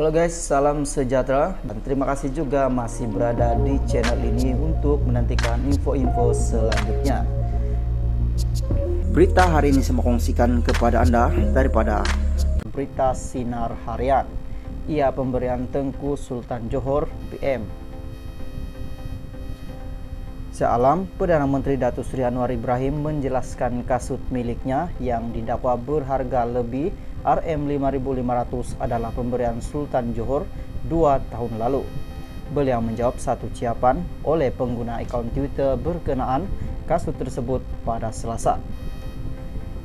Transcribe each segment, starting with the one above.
Halo guys, salam sejahtera dan terima kasih juga masih berada di channel ini untuk menantikan info-info selanjutnya. Berita hari ini saya mau kongsikan kepada Anda daripada berita Sinar Harian. Ia pemberian Tengku Sultan Johor PM. Sealam, Perdana Menteri Datuk Seri Anwar Ibrahim menjelaskan kasut miliknya yang didakwa berharga lebih Rm5.500 adalah pemberian Sultan Johor 2 tahun lalu. Beliau menjawab satu ucapan oleh pengguna akaun Twitter berkenaan kasut tersebut pada Selasa.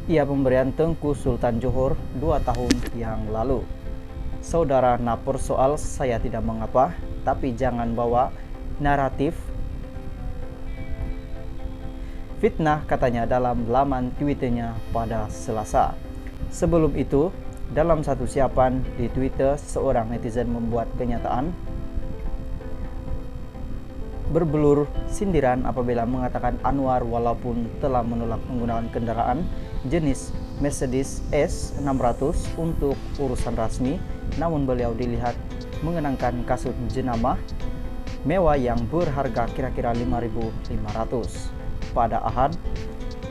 Ia pemberian Tengku Sultan Johor 2 tahun yang lalu. Saudara napor soal saya tidak mengapa, tapi jangan bawa naratif fitnah, katanya dalam laman Twitternya pada Selasa. Sebelum itu, dalam satu ucapan di Twitter, seorang netizen membuat kenyataan berbelur sindiran apabila mengatakan Anwar walaupun telah menolak menggunakan kendaraan jenis Mercedes S600 untuk urusan rasmi, namun beliau dilihat mengenakan kasut jenama mewah yang berharga kira-kira 5.500. Pada Ahad,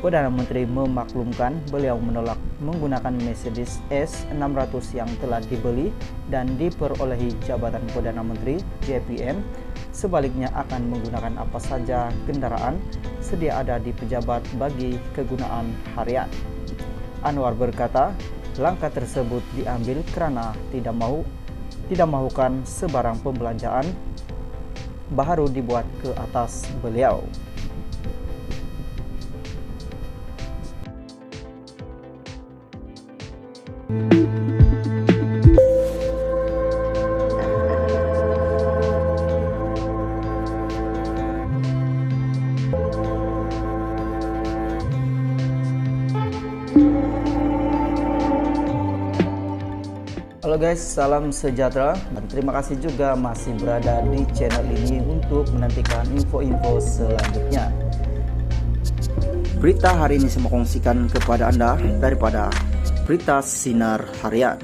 Perdana Menteri memaklumkan beliau menolak menggunakan Mercedes S600 yang telah dibeli dan diperolehi jabatan Perdana Menteri JPM. Sebaliknya akan menggunakan apa saja kendaraan sedia ada di pejabat bagi kegunaan harian. Anwar berkata, langkah tersebut diambil karena tidak mahukan sebarang pembelanjaan baru dibuat ke atas beliau. Halo guys, salam sejahtera dan terima kasih juga masih berada di channel ini untuk menantikan info-info selanjutnya. Berita hari ini saya mau kongsikan kepada Anda daripada berita Sinar Harian.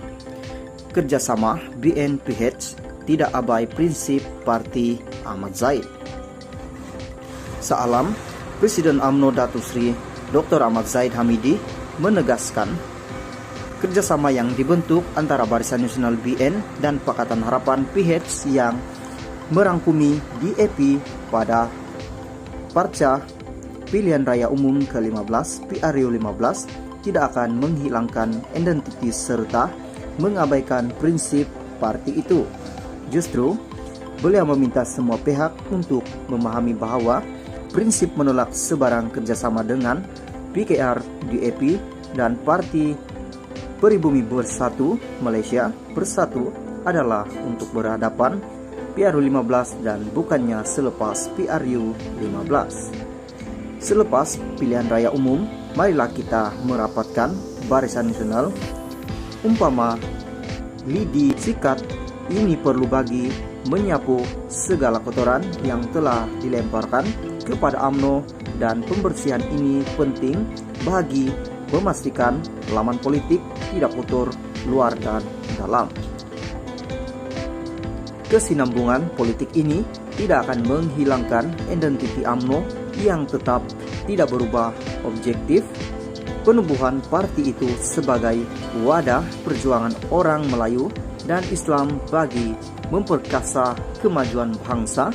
Kerjasama BNPH tidak abai prinsip Parti Ahmad Zahid. Sealam, Presiden UMNO Datuk Seri Dr. Ahmad Zahid Hamidi menegaskan kerjasama yang dibentuk antara Barisan Nasional BN dan Pakatan Harapan PH yang merangkumi DAP pada Parca Pilihan Raya Umum ke-15 PRU 15 tidak akan menghilangkan identitas serta mengabaikan prinsip parti itu. Justru, beliau meminta semua pihak untuk memahami bahwa prinsip menolak sebarang kerjasama dengan PKR, DAP, dan Parti Peribumi Bersatu Malaysia Bersatu adalah untuk berhadapan PRU 15 dan bukannya selepas PRU 15. Selepas pilihan raya umum, marilah kita merapatkan Barisan Nasional. Umpama lidi sikat ini perlu bagi menyapu segala kotoran yang telah dilemparkan kepada UMNO, dan pembersihan ini penting bagi memastikan laman politik tidak kotor luar dan dalam. Kesinambungan politik ini tidak akan menghilangkan identiti UMNO yang tetap tidak berubah objektif. Penubuhan parti itu sebagai wadah perjuangan orang Melayu dan Islam bagi memperkasa kemajuan bangsa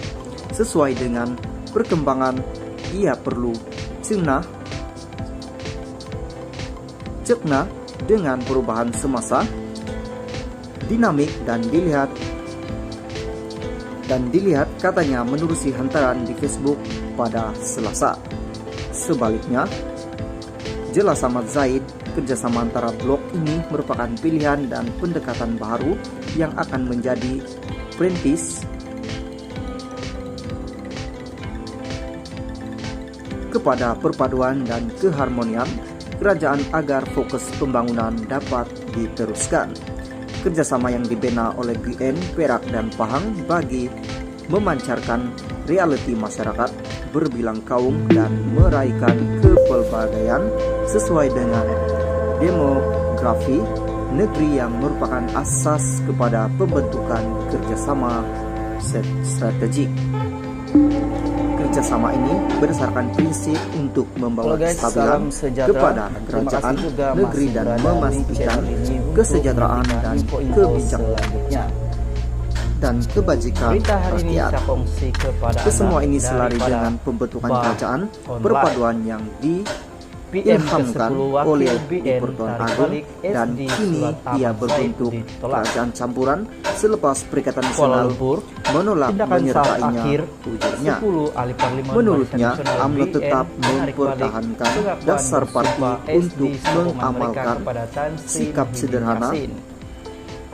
sesuai dengan perkembangan. Ia perlu cekna dengan perubahan semasa, dinamik dan dilihat katanya menerusi hantaran di Facebook pada Selasa. Sebaliknya, jelas Ahmad Zahid, kerjasama antara blok ini merupakan pilihan dan pendekatan baru yang akan menjadi perintis kepada perpaduan dan keharmonian kerajaan agar fokus pembangunan dapat diteruskan. Kerjasama yang dibina oleh BN, Perak, dan Pahang bagi memancarkan realiti masyarakat berbilang kaum dan meraihkan kepelbagaian sesuai dengan demografi negeri yang merupakan asas kepada pembentukan kerjasama strategik. Kerjasama ini berdasarkan prinsip untuk membawa kestabilan kepada kerajaan negeri dan memastikan kesejahteraan dan kebijakan dan kebajikan rakyat. Kesemua ini selari dengan pembentukan kerajaan perpaduan yang diilhamkan oleh Persatuan Agung, dan kini ia berbentuk kerajaan campuran selepas Perikatan Nasional menolak menyertainya, ujarnya. Menurutnya, UMNO tetap mempertahankan dasar parti untuk mengamalkan sikap sederhana,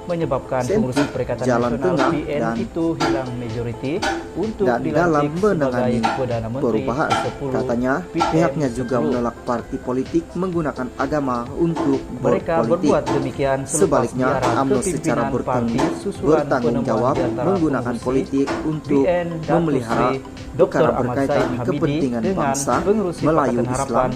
menyebabkan pengurus Perikatan jalan Nasional tengah BN itu hilang majority untuk dan dalam dilantik menangani sebagai Perdana Menteri perubahan. ke-10 Katanya, pihaknya juga menolak parti politik menggunakan agama untuk Mereka berpolitik. berbuat demikian Sebaliknya, UMNO secara bertanggung jawab menggunakan politik untuk memelihara perkara berkaitan kepentingan bangsa Melayu Islam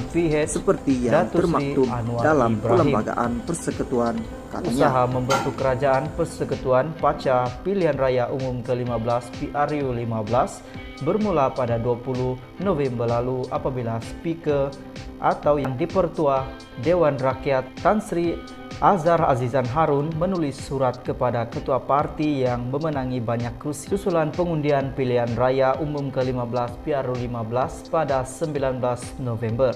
seperti yang termaktub dalam Pelembagaan Persekutuan, katanya. Usaha membentuk kerajaan persekutuan pasca pilihan raya umum ke-15 PRU 15 bermula pada 20 November lalu apabila Speaker atau yang dipertua Dewan Rakyat Tan Sri Azhar Azizan Harun menulis surat kepada ketua parti yang memenangi banyak kursi susulan pengundian pilihan raya umum ke-15 PRU 15 pada 19 November.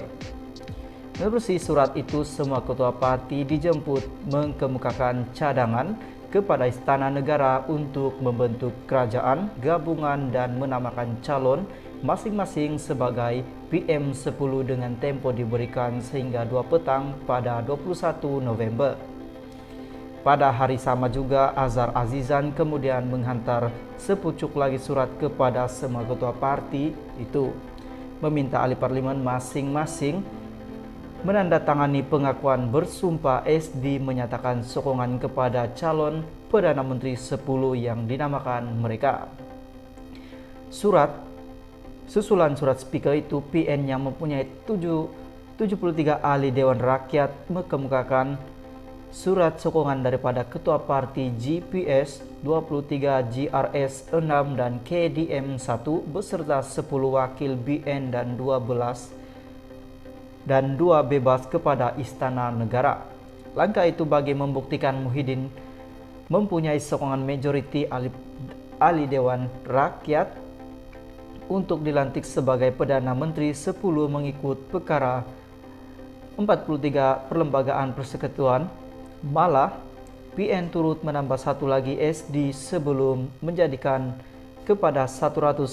Melalui surat itu, semua ketua parti dijemput mengemukakan cadangan kepada Istana Negara untuk membentuk kerajaan gabungan dan menamakan calon masing-masing sebagai PM10 dengan tempo diberikan sehingga 2 petang pada 21 November. Pada hari sama juga, Azhar Azizan kemudian menghantar sepucuk lagi surat kepada semua ketua parti itu, meminta ahli parlemen masing-masing menandatangani pengakuan bersumpah SD menyatakan sokongan kepada calon Perdana Menteri 10 yang dinamakan mereka. Susulan surat Speaker itu, PN yang mempunyai 73 ahli Dewan Rakyat mengemukakan surat sokongan daripada Ketua Parti GPS 23 GRS 6 dan KDM 1 beserta 10 wakil BN dan 2 bebas kepada Istana Negara. Langkah itu bagi membuktikan Muhyiddin mempunyai sokongan majoriti ahli Dewan Rakyat untuk dilantik sebagai Perdana Menteri 10 mengikut perkara 43 Perlembagaan Persekutuan. Malah, PN turut menambah satu lagi SD sebelum menjadikan kepada 100